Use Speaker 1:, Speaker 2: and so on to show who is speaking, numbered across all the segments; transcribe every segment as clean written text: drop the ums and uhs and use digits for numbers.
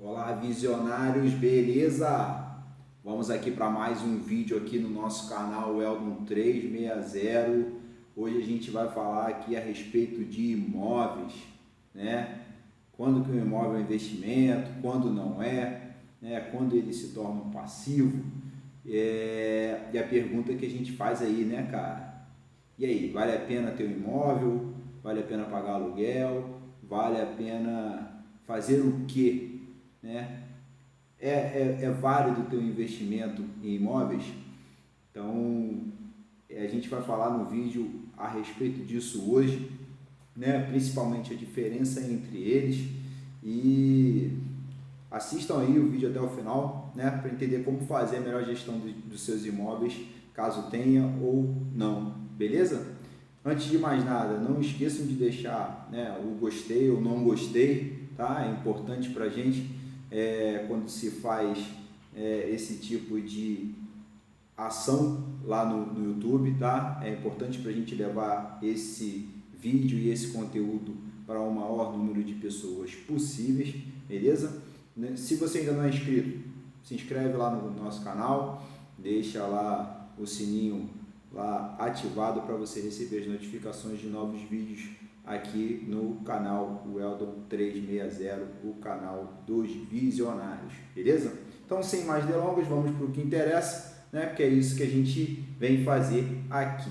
Speaker 1: Olá, visionários, beleza? Vamos aqui para mais um vídeo aqui no nosso canal Eldon 360. Hoje a gente vai falar aqui a respeito de imóveis, né? Quando que um imóvel é um investimento, quando não é, né? Quando ele se torna um passivo. E a pergunta que a gente faz aí, né, cara? E aí, vale a pena ter um imóvel? Vale a pena pagar aluguel? Vale a pena fazer o quê? Né? É válido ter um investimento em imóveis? Então, a gente vai falar no vídeo a respeito disso hoje, né? Principalmente a diferença entre eles, e assistam aí o vídeo até o final, né? Para entender como fazer a melhor gestão dos seus imóveis, caso tenha ou não, beleza? Antes de mais nada, não esqueçam de deixar, né, o gostei ou não gostei, tá? É importante para a gente quando se faz esse tipo de ação lá no YouTube, tá? É importante para a gente levar esse vídeo e esse conteúdo para o maior número de pessoas possíveis, beleza? Se você ainda não é inscrito, se inscreve lá no nosso canal, deixa lá o sininho lá ativado para você receber as notificações de novos vídeos aqui no canal Eldon 360, o canal dos visionários, beleza? Então, sem mais delongas, vamos para o que interessa, né? Porque é isso que a gente vem fazer aqui.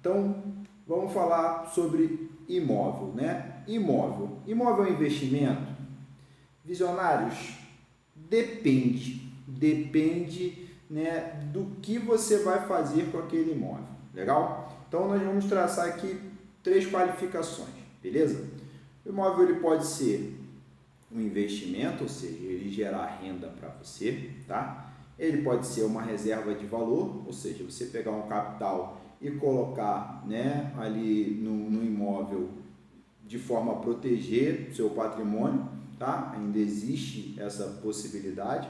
Speaker 1: Então, vamos falar sobre imóvel, né? Imóvel é um investimento? Visionários, depende, né, do que você vai fazer com aquele imóvel, legal? Então, nós vamos traçar aqui 3 qualificações, beleza? O imóvel ele pode ser um investimento, ou seja, ele gerar renda para você, tá? Ele pode ser uma reserva de valor, ou seja, você pegar um capital e colocar, né, ali no imóvel de forma a proteger seu patrimônio, tá? Ainda existe essa possibilidade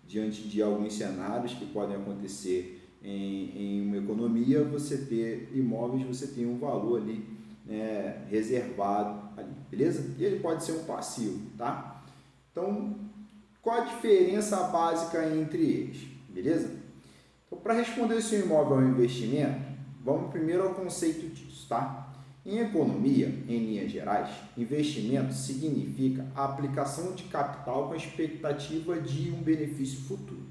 Speaker 1: diante de alguns cenários que podem acontecer em uma economia. Você ter imóveis, você tem um valor ali, né, reservado ali, beleza? E ele pode ser um passivo, tá? Então, qual a diferença básica entre eles, beleza? Então, para responder se o imóvel é um investimento, vamos primeiro ao conceito disso, tá? Em economia, em linhas gerais, investimento significa a aplicação de capital com a expectativa de um benefício futuro,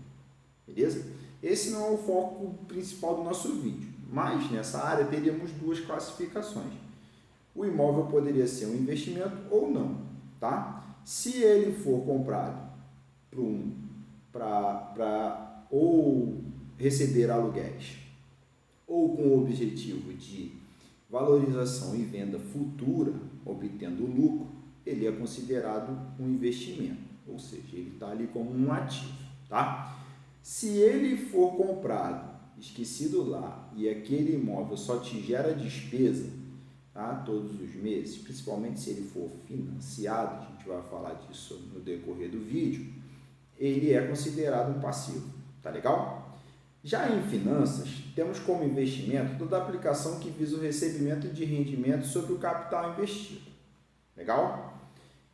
Speaker 1: beleza? Esse não é o foco principal do nosso vídeo, mas nessa área teríamos 2 classificações. O imóvel poderia ser um investimento ou não, tá? Se ele for comprado ou receber aluguéis, ou com o objetivo de valorização e venda futura, obtendo lucro, ele é considerado um investimento, ou seja, ele está ali como um ativo, tá? Se ele for comprado, esquecido lá, e aquele imóvel só te gera despesa, tá, todos os meses, principalmente se ele for financiado, a gente vai falar disso no decorrer do vídeo, ele é considerado um passivo, tá legal? Já em finanças, temos como investimento toda aplicação que visa o recebimento de rendimento sobre o capital investido. Legal?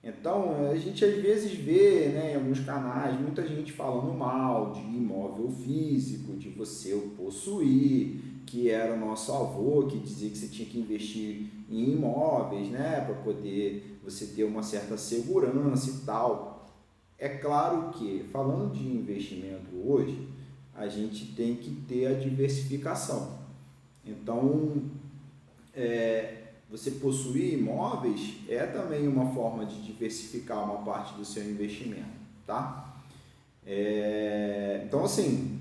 Speaker 1: Então, a gente às vezes vê, né, em alguns canais, muita gente falando mal de imóvel físico, de você o possuir, que era o nosso avô que dizia que você tinha que investir em imóveis, né, para poder você ter uma certa segurança e tal. É claro que, falando de investimento hoje, a gente tem que ter a diversificação. Então, você possuir imóveis é também uma forma de diversificar uma parte do seu investimento, tá? Então, assim,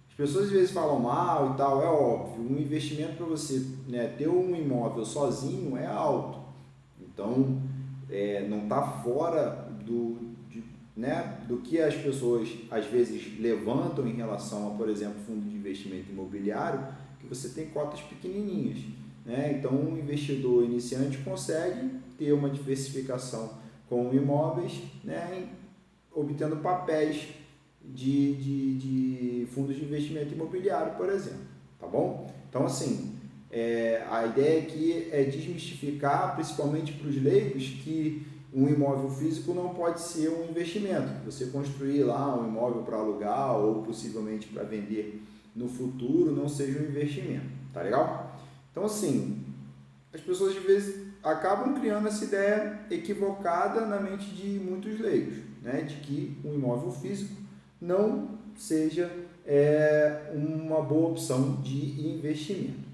Speaker 1: as pessoas às vezes falam mal e tal, é óbvio, um investimento para você, né, ter um imóvel sozinho é alto. Então, não está fora do que as pessoas às vezes levantam em relação a, por exemplo, fundo de investimento imobiliário, que você tem cotas pequenininhas, né? Então, um investidor iniciante consegue ter uma diversificação com imóveis, né, obtendo papéis de fundos de investimento imobiliário, por exemplo, tá bom? Então, assim, a ideia aqui é desmistificar, principalmente para os leigos, que um imóvel físico não pode ser um investimento. Você construir lá um imóvel para alugar ou possivelmente para vender no futuro não seja um investimento, tá legal? Então, assim, as pessoas às vezes acabam criando essa ideia equivocada na mente de muitos leigos, né, de que um imóvel físico não seja uma boa opção de investimento.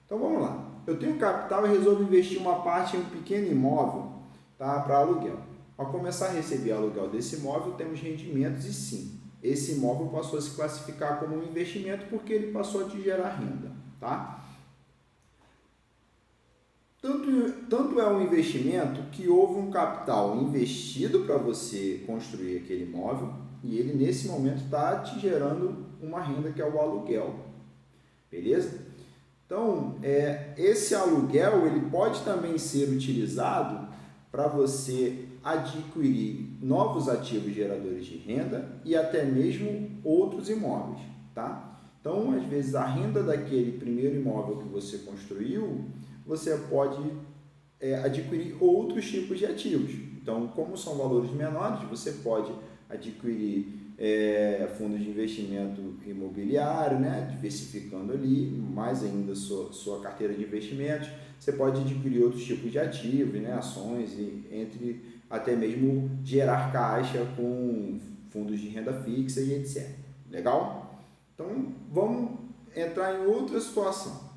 Speaker 1: Então vamos lá, eu tenho capital e resolvo investir uma parte em um pequeno imóvel, tá, para aluguel. Ao começar a receber aluguel desse imóvel, temos rendimentos e sim, esse imóvel passou a se classificar como um investimento porque ele passou a te gerar renda, tá? Tanto é um investimento que houve um capital investido para você construir aquele imóvel e ele nesse momento está te gerando uma renda que é o aluguel, beleza? Então, esse aluguel ele pode também ser utilizado para você adquirir novos ativos geradores de renda e até mesmo outros imóveis, tá? Então, às vezes, a renda daquele primeiro imóvel que você construiu, você pode adquirir outros tipos de ativos. Então, como são valores menores, você pode adquirir fundos de investimento imobiliário, né, diversificando ali mais ainda sua carteira de investimentos. Você pode adquirir outros tipos de ativos, né, ações, e entre até mesmo gerar caixa com fundos de renda fixa e etc. Legal? Então, vamos entrar em outra situação.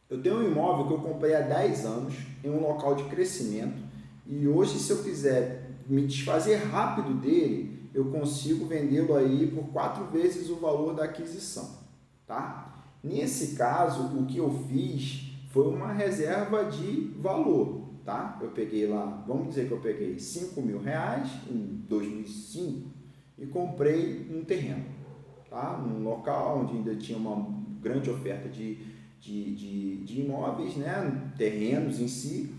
Speaker 1: Eu tenho um imóvel que eu comprei há 10 anos em um local de crescimento e hoje, se eu quiser me desfazer rápido dele, eu consigo vendê-lo aí por 4 vezes o valor da aquisição, tá? Nesse caso, o que eu fiz foi uma reserva de valor, tá? Eu peguei lá, vamos dizer que eu peguei R$5.000 em 2005 e comprei um terreno, tá? Num local onde ainda tinha uma grande oferta de imóveis, né? Terrenos em si,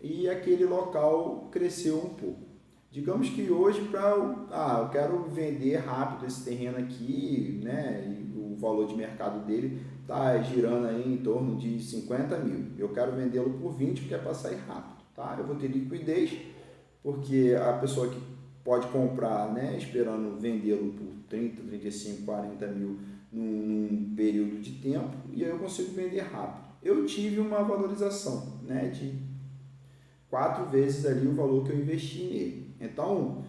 Speaker 1: e aquele local cresceu um pouco. Digamos que hoje eu quero vender rápido esse terreno aqui, né? E o valor de mercado dele está girando aí em torno de 50 mil. Eu quero vendê-lo por 20 porque é para sair rápido, tá? Eu vou ter liquidez, porque a pessoa que pode comprar, né, esperando vendê-lo por 30, 35, 40 mil num período de tempo, e aí eu consigo vender rápido. Eu tive uma valorização, né, de 4 vezes ali o valor que eu investi nele. Então,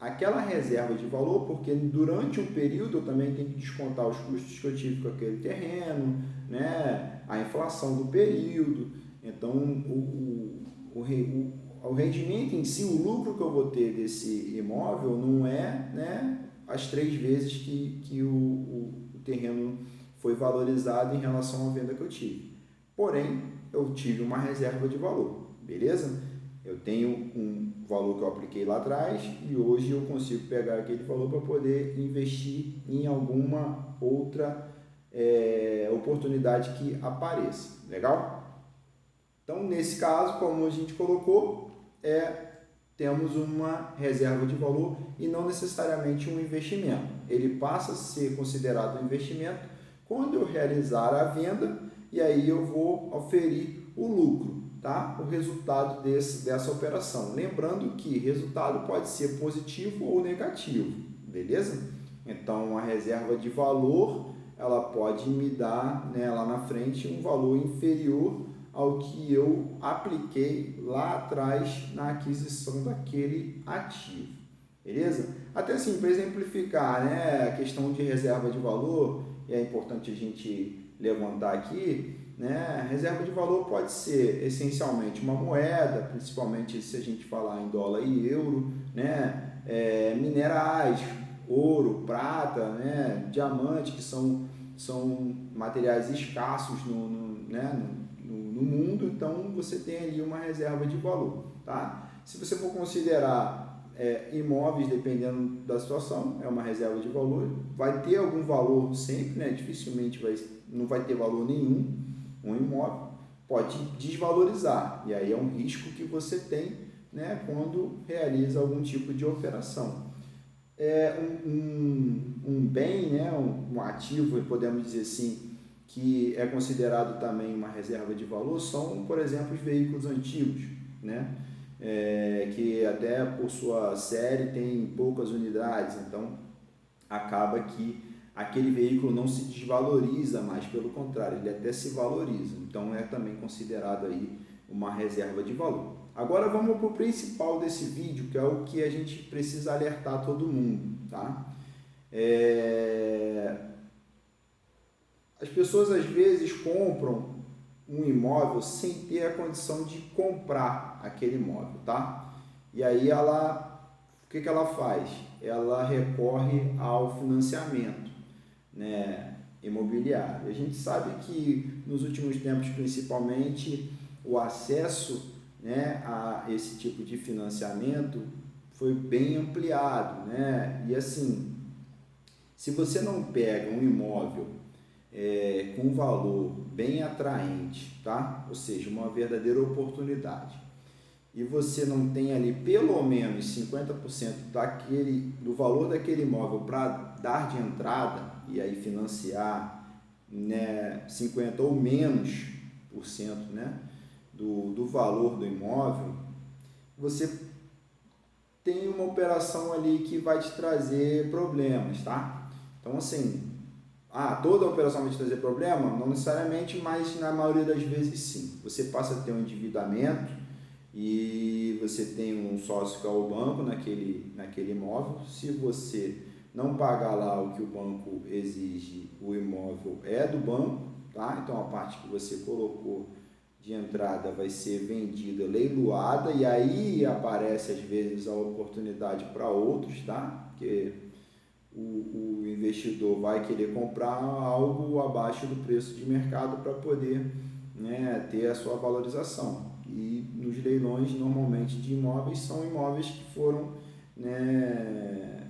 Speaker 1: aquela reserva de valor, porque durante um período eu também tenho que descontar os custos que eu tive com aquele terreno, né, a inflação do período. Então, o rendimento em si, o lucro que eu vou ter desse imóvel não é, né, as 3 vezes que o terreno foi valorizado em relação à venda que eu tive. Porém, eu tive uma reserva de valor, beleza? Eu tenho um valor que eu apliquei lá atrás e hoje eu consigo pegar aquele valor para poder investir em alguma outra oportunidade que apareça, legal? Então, nesse caso, como a gente colocou, temos uma reserva de valor e não necessariamente um investimento. Ele passa a ser considerado um investimento quando eu realizar a venda e aí eu vou oferir o lucro, tá? O resultado dessa operação. Lembrando que resultado pode ser positivo ou negativo, beleza? Então, a reserva de valor, ela pode me dar, né, lá na frente um valor inferior ao que eu apliquei lá atrás na aquisição daquele ativo, beleza? Até assim, para exemplificar, né, a questão de reserva de valor, é importante a gente levantar aqui, né, a reserva de valor pode ser essencialmente uma moeda, principalmente se a gente falar em dólar e euro, né, minerais, ouro, prata, né, diamante, que são materiais escassos no mundo, então você tem ali uma reserva de valor, tá? Se você for considerar imóveis, dependendo da situação, é uma reserva de valor, vai ter algum valor sempre, né? Dificilmente não vai ter valor nenhum, um imóvel pode desvalorizar, e aí é um risco que você tem, né, quando realiza algum tipo de operação. Um bem, né, um ativo, podemos dizer assim, que é considerado também uma reserva de valor, são, por exemplo, os veículos antigos, né? que até por sua série tem poucas unidades, então acaba que aquele veículo não se desvaloriza mais, pelo contrário, ele até se valoriza, então é também considerado aí uma reserva de valor. Agora vamos para o principal desse vídeo, que é o que a gente precisa alertar todo mundo, tá? As pessoas às vezes compram um imóvel sem ter a condição de comprar aquele imóvel, tá? E aí o que ela faz? Ela recorre ao financiamento, né, imobiliário. A gente sabe que nos últimos tempos, principalmente, o acesso, né, a esse tipo de financiamento foi bem ampliado, né? E assim, se você não pega um imóvel com um valor bem atraente, tá? Ou seja, uma verdadeira oportunidade, e você não tem ali pelo menos 50% do valor daquele imóvel para dar de entrada e aí financiar, né, 50 ou menos por cento, né, do valor do imóvel, você tem uma operação ali que vai te trazer problemas, tá? Então assim, toda operação vai te trazer problema? Não necessariamente, mas na maioria das vezes sim. Você passa a ter um endividamento e você tem um sócio que é o banco naquele imóvel. Se você não pagar lá o que o banco exige, o imóvel é do banco, tá? Então a parte que você colocou de entrada vai ser vendida, leiloada, e aí aparece às vezes a oportunidade para outros, tá? Porque o investidor vai querer comprar algo abaixo do preço de mercado para poder, né, ter a sua valorização. E nos leilões, normalmente, de imóveis, são imóveis que foram, né,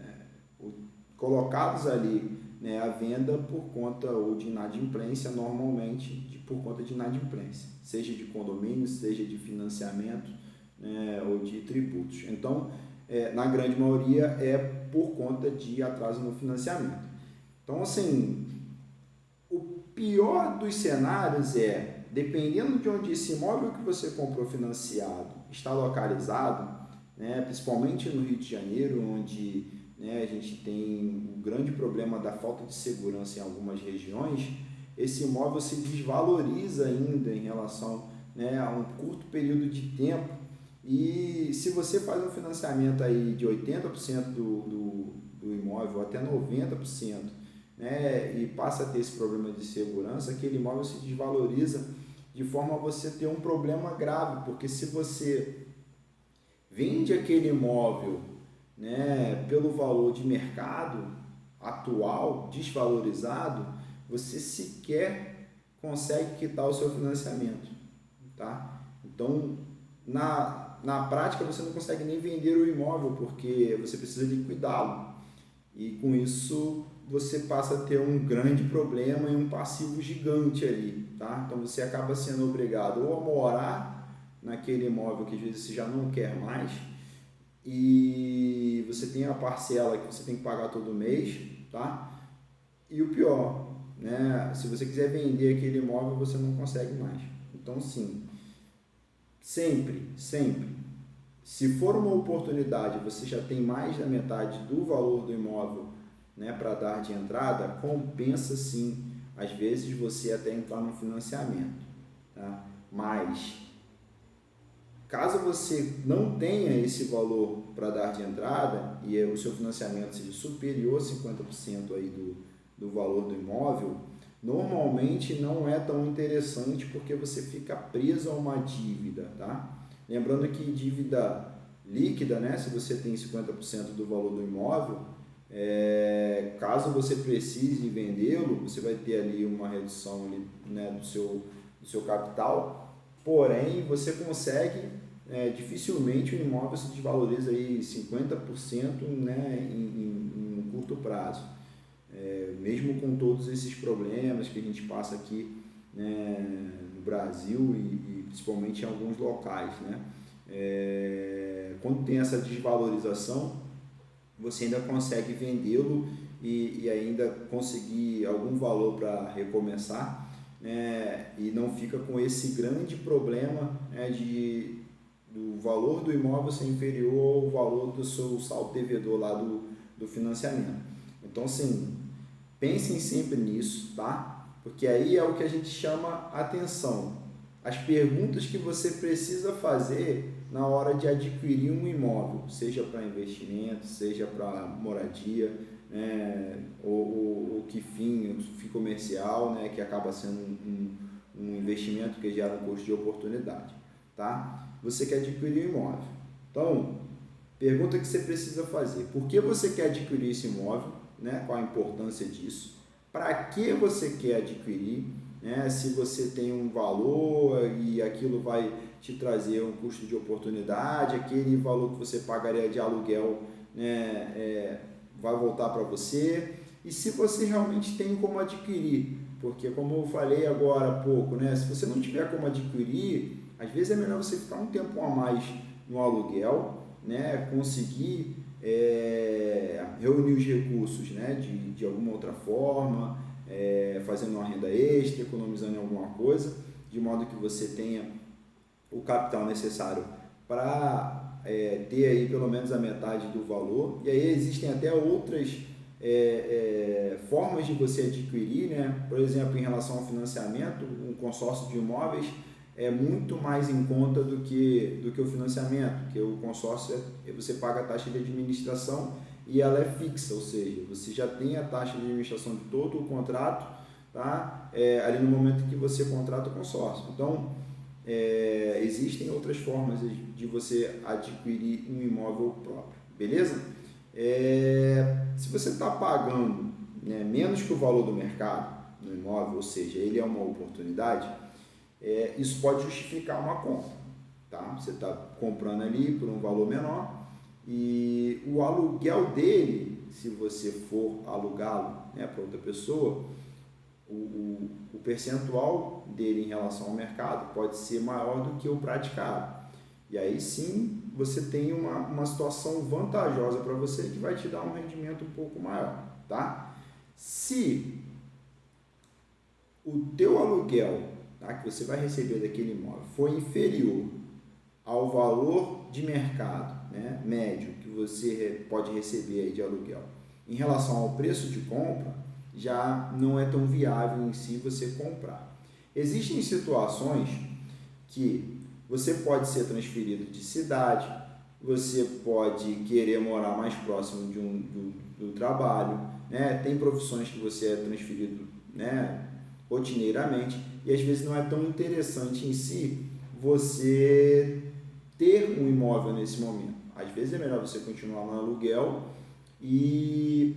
Speaker 1: colocados ali, né, à venda por conta ou de inadimplência, normalmente por conta de inadimplência, seja de condomínio, seja de financiamento, né, ou de tributos. Então, na grande maioria é por conta de atraso no financiamento. Então, assim, o pior dos cenários dependendo de onde esse imóvel que você comprou financiado está localizado, né, principalmente no Rio de Janeiro, onde, né, a gente tem um grande problema da falta de segurança em algumas regiões, esse imóvel se desvaloriza ainda em relação, né, a um curto período de tempo. E se você faz um financiamento aí de 80% do imóvel até 90%, né, e passa a ter esse problema de segurança, aquele imóvel se desvaloriza de forma a você ter um problema grave, porque se você vende aquele imóvel, né, pelo valor de mercado atual, desvalorizado, você sequer consegue quitar o seu financiamento, tá? Então, na prática, você não consegue nem vender o imóvel, porque você precisa liquidá-lo. E com isso, você passa a ter um grande problema e um passivo gigante ali, tá? Então, você acaba sendo obrigado ou a morar naquele imóvel que às vezes você já não quer mais, e você tem a parcela que você tem que pagar todo mês, tá? E o pior, né? Se você quiser vender aquele imóvel, você não consegue mais. Então, sim, sempre, se for uma oportunidade, você já tem mais da metade do valor do imóvel, né, para dar de entrada, compensa sim, às vezes, você até entrar no financiamento, tá? Mas, caso você não tenha esse valor para dar de entrada e o seu financiamento seja superior a 50% aí do valor do imóvel, normalmente não é tão interessante, porque você fica preso a uma dívida, tá? Lembrando que dívida líquida, né, se você tem 50% do valor do imóvel, caso você precise vendê-lo, você vai ter ali uma redução ali, né, do seu capital, porém você consegue, dificilmente o imóvel se desvaloriza aí 50%, né, em um curto prazo. Mesmo com todos esses problemas que a gente passa aqui, né, no Brasil e principalmente em alguns locais, né? Quando tem essa desvalorização, você ainda consegue vendê-lo e ainda conseguir algum valor para recomeçar, né? E não fica com esse grande problema, né, do valor do imóvel ser inferior ao valor do seu saldo devedor lá do financiamento. Então, assim, pensem sempre nisso, tá? Porque aí é o que a gente chama atenção. As perguntas que você precisa fazer na hora de adquirir um imóvel, seja para investimento, seja para moradia, né, ou que fim comercial, né, que acaba sendo um investimento que gera um custo de oportunidade, tá? Você quer adquirir um imóvel. Então, pergunta que você precisa fazer: por que você quer adquirir esse imóvel? Né? Qual a importância disso? Para que você quer adquirir? Né? Se você tem um valor e aquilo vai te trazer um custo de oportunidade, aquele valor que você pagaria de aluguel, né, vai voltar para você. E se você realmente tem como adquirir, porque como eu falei agora há pouco, né, se você não tiver como adquirir, às vezes é melhor você ficar um tempo a mais no aluguel, né, conseguir reunir os recursos, né, de alguma outra forma, fazendo uma renda extra, economizando em alguma coisa, de modo que você tenha o capital necessário para ter aí pelo menos a metade do valor. E aí existem até outras formas de você adquirir, né? Por exemplo, em relação ao financiamento, um consórcio de imóveis é muito mais em conta do que o financiamento, porque o consórcio você paga a taxa de administração e ela é fixa, ou seja, você já tem a taxa de administração de todo o contrato, tá? Ali no momento que você contrata o consórcio. Então, existem outras formas de você adquirir um imóvel próprio, beleza? Se você está pagando, né, menos que o valor do mercado no imóvel, ou seja, ele é uma oportunidade, isso pode justificar uma compra, tá? Você está comprando ali por um valor menor e o aluguel dele, se você for alugá-lo, né, para outra pessoa, o percentual dele em relação ao mercado pode ser maior do que o praticado. E aí sim você tem uma situação vantajosa para você que vai te dar um rendimento um pouco maior, tá? Se o teu aluguel, tá, que você vai receber daquele imóvel for inferior ao valor de mercado, né, médio que você pode receber aí de aluguel em relação ao preço de compra, já não é tão viável em si você comprar. Existem situações que você pode ser transferido de cidade, você pode querer morar mais próximo do trabalho, né? Tem profissões que você é transferido, né, rotineiramente, e às vezes não é tão interessante em si você ter um imóvel nesse momento. Às vezes é melhor você continuar no aluguel e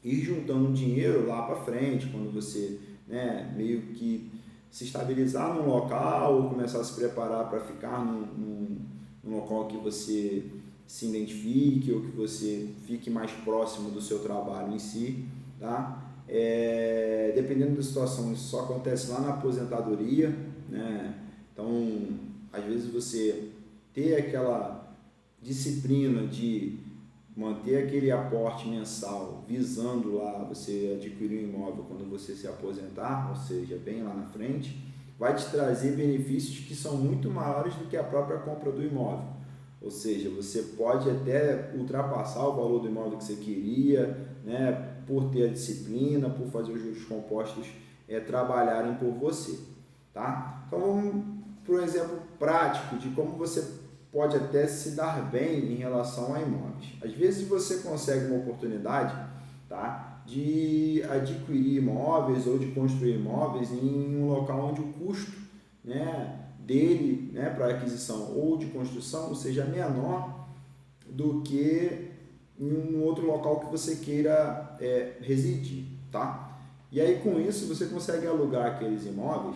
Speaker 1: ir juntando dinheiro lá para frente, quando você, né, meio que se estabilizar num local ou começar a se preparar para ficar num local que você se identifique ou que você fique mais próximo do seu trabalho em si, tá? Dependendo da situação, isso só acontece lá na aposentadoria, né? Então, às vezes você ter aquela disciplina de manter aquele aporte mensal, visando lá você adquirir um imóvel quando você se aposentar, ou seja, bem lá na frente, vai te trazer benefícios que são muito maiores do que a própria compra do imóvel. Ou seja, você pode até ultrapassar o valor do imóvel que você queria, né, por ter a disciplina, por fazer os juros compostos trabalharem por você, tá? Então vamos para um exemplo prático de como você pode até se dar bem em relação a imóveis. Às vezes você consegue uma oportunidade, tá, de adquirir imóveis ou de construir imóveis em um local onde o custo, né, dele, né, para aquisição ou de construção seja menor do que em um outro local que você queira residir, tá? E aí com isso você consegue alugar aqueles imóveis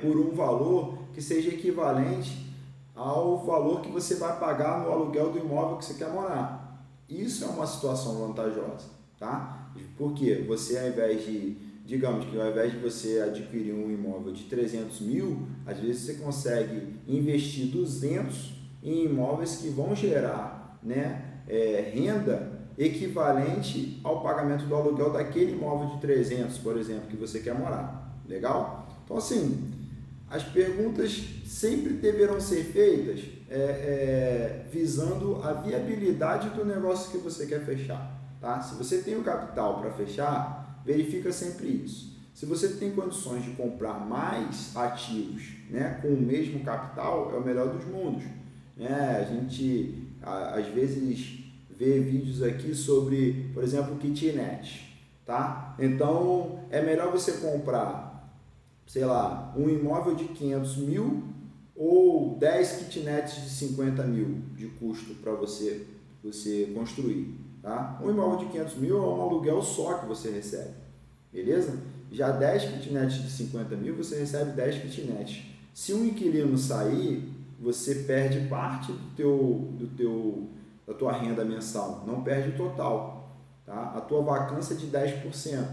Speaker 1: por um valor que seja equivalente ao valor que você vai pagar no aluguel do imóvel que você quer morar. Isso é uma situação vantajosa, tá? Porque você, ao invés de, digamos que ao invés de você adquirir um imóvel de 300 mil, às vezes você consegue investir 200 em imóveis que vão gerar, né, renda equivalente ao pagamento do aluguel daquele imóvel de 300, por exemplo, que você quer morar. Legal? Então, assim, as perguntas sempre deverão ser feitas visando a viabilidade do negócio que você quer fechar, tá? Se você tem o capital para fechar, verifica sempre isso. Se você tem condições de comprar mais ativos, né, com o mesmo capital, é o melhor dos mundos. A gente, às vezes, vê vídeos aqui sobre, por exemplo, kitnet, tá? Então, é melhor você comprar, sei lá, um imóvel de 500 mil ou 10 kitnets de 50 mil de custo para você construir, tá? Um imóvel de 500 mil é um aluguel só que você recebe, beleza? Já 10 kitnets de 50 mil, você recebe 10 kitnets. Se um inquilino sair, você perde parte da tua renda mensal, não perde o total, tá? A tua vacância é de 10%.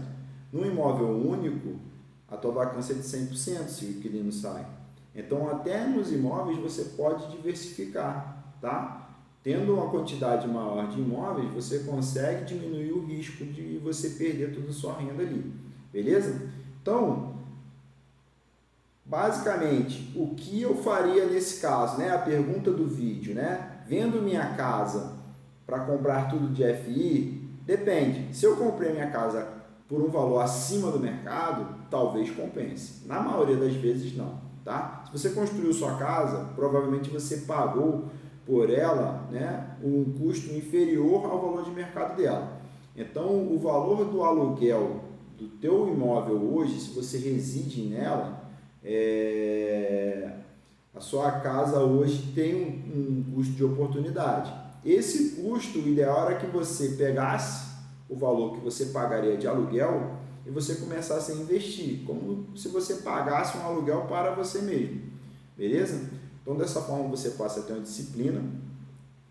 Speaker 1: No imóvel único, a tua vacância é de 100% se o inquilino sai. Então, até nos imóveis você pode diversificar, tá? Tendo uma quantidade maior de imóveis, você consegue diminuir o risco de você perder toda a sua renda ali, beleza? Então, basicamente, o que eu faria nesse caso, né? A pergunta do vídeo, né? Vendo minha casa para comprar tudo de FI, depende. Se eu comprei minha casa por um valor acima do mercado, talvez compense. Na maioria das vezes, não. Tá? Se você construiu sua casa, provavelmente você pagou por ela, né, um custo inferior ao valor de mercado dela. Então, o valor do aluguel do teu imóvel hoje, se você reside nela, a sua casa hoje tem um custo de oportunidade. Esse custo, o ideal era que você pegasse o valor que você pagaria de aluguel e você começasse a investir, como se você pagasse um aluguel para você mesmo, beleza? Então, dessa forma, você passa a ter uma disciplina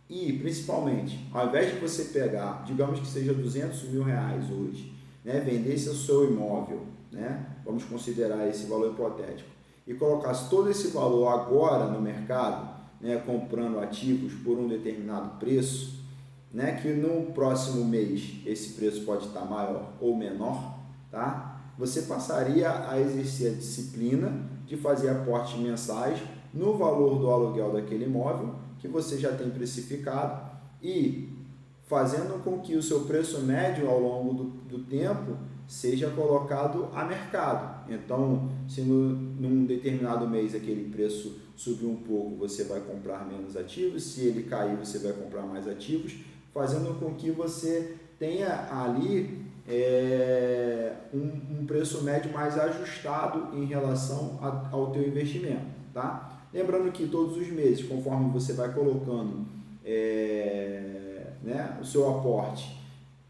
Speaker 1: e, principalmente, ao invés de você pegar, digamos que seja 200 mil reais hoje, né, vendesse o seu imóvel, né, vamos considerar esse valor hipotético, e colocasse todo esse valor agora no mercado, né, comprando ativos por um determinado preço, né, que no próximo mês esse preço pode estar maior ou menor, tá? Você passaria a exercer a disciplina de fazer aportes mensais no valor do aluguel daquele imóvel que você já tem precificado e fazendo com que o seu preço médio ao longo do tempo seja colocado a mercado. Então, se num determinado mês aquele preço subir um pouco, você vai comprar menos ativos, se ele cair, você vai comprar mais ativos, fazendo com que você tenha ali um preço médio mais ajustado em relação ao teu investimento, tá? Lembrando que todos os meses, conforme você vai colocando né, o seu aporte,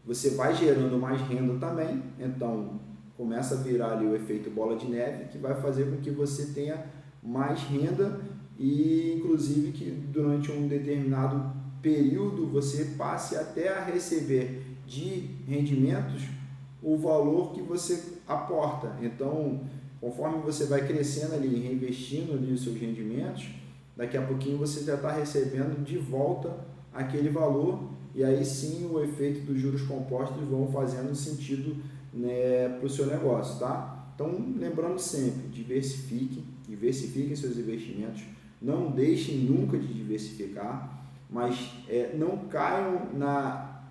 Speaker 1: você vai gerando mais renda também, então começa a virar ali o efeito bola de neve, que vai fazer com que você tenha mais renda e inclusive que durante um determinado período você passe até a receber de rendimentos o valor que você aporta. Então, conforme você vai crescendo ali, reinvestindo ali os seus rendimentos, daqui a pouquinho você já está recebendo de volta aquele valor e aí sim o efeito dos juros compostos vão fazendo sentido, né, para o seu negócio, tá? Então, lembrando sempre, diversifiquem seus investimentos, não deixem nunca de diversificar, mas não caiam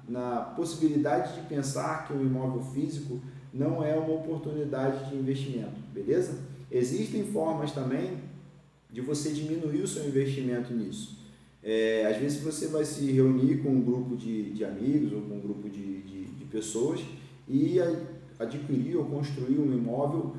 Speaker 1: na possibilidade de pensar que o imóvel físico não é uma oportunidade de investimento, beleza? Existem formas também de você diminuir o seu investimento nisso. Às vezes você vai se reunir com um grupo de amigos ou com um grupo de pessoas e adquirir ou construir um imóvel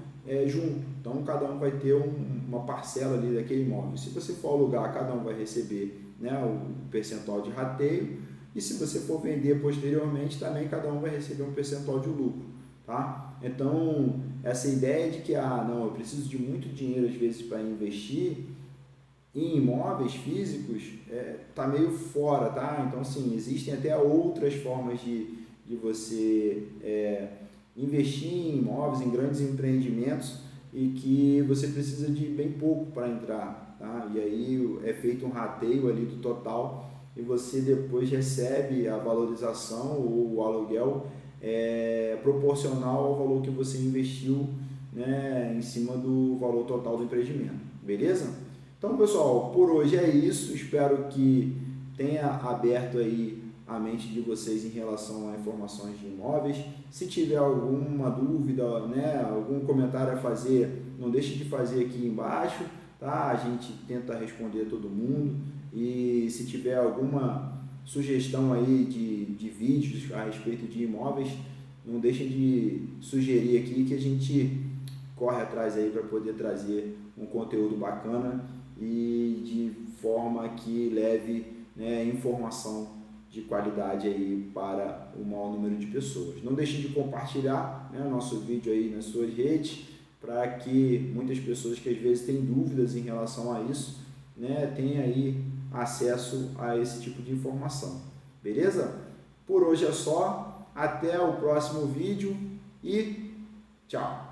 Speaker 1: junto. Então, cada um vai ter uma parcela ali daquele imóvel. Se você for alugar, cada um vai receber, né, o percentual de rateio. E se você for vender posteriormente, também cada um vai receber um percentual de lucro, tá? Então, essa ideia de que, não, eu preciso de muito dinheiro às vezes para investir em imóveis físicos, tá meio fora, tá? Então, sim, existem até outras formas de você investir em imóveis, em grandes empreendimentos e que você precisa de bem pouco para entrar, tá? E aí é feito um rateio ali do total e você depois recebe a valorização ou o aluguel proporcional ao valor que você investiu, né, em cima do valor total do empreendimento, beleza? Então, pessoal, por hoje é isso. Espero que tenha aberto aí a mente de vocês em relação a informações de imóveis. Se tiver alguma dúvida, né, algum comentário a fazer, não deixe de fazer aqui embaixo, tá? A gente tenta responder a todo mundo. E se tiver alguma sugestão aí de vídeos a respeito de imóveis, não deixem de sugerir aqui que a gente corre atrás aí para poder trazer um conteúdo bacana e de forma que leve, né, informação de qualidade aí para o maior número de pessoas. Não deixem de compartilhar, né, nosso vídeo aí nas suas redes, para que muitas pessoas que às vezes têm dúvidas em relação a isso, né, tenham aí acesso a esse tipo de informação. Beleza? Por hoje é só. Até o próximo vídeo e tchau!